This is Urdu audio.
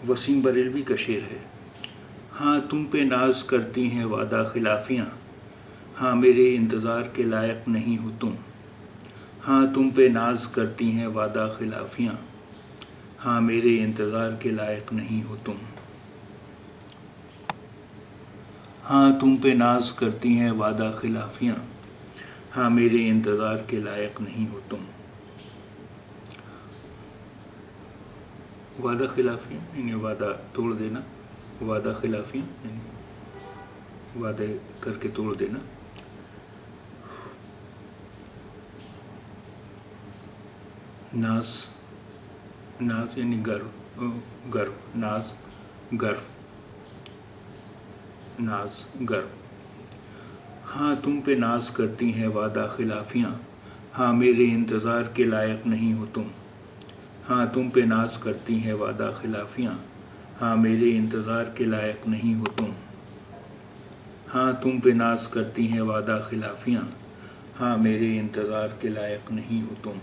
وسیم بریلوی کا شعر ہے۔ ہاں تم پہ ناز کرتی ہیں وعدہ خلافیاں، ہاں میرے انتظار کے لائق نہیں ہو تم۔ ہاں تم پہ ناز کرتی ہیں وعدہ خلافیاں، ہاں میرے انتظار کے لائق نہیں ہو تم۔ ہاں تم پہ ناز کرتی ہیں وعدہ خلافیاں، ہاں میرے انتظار کے لائق نہیں ہو تم۔ وعدہ خلافیاں یعنی وعدہ توڑ دینا، وعدہ خلافیاں یعنی وعدے کر کے توڑ دینا۔ ناز، ناز یعنی گرو، گرو، ناز گرو، ناز گرو۔ ہاں تم پہ ناز کرتی ہیں وعدہ خلافیاں، ہاں میرے انتظار کے لائق نہیں ہو تم۔ ہاں تم پہ ناز کرتی ہیں وعدہ خلافیاں، ہاں میرے انتظار کے لائق نہیں ہو تم۔ ہاں تم پہ ناز کرتی ہیں وعدہ خلافیاں، ہاں میرے انتظار کے لائق نہیں ہو تم۔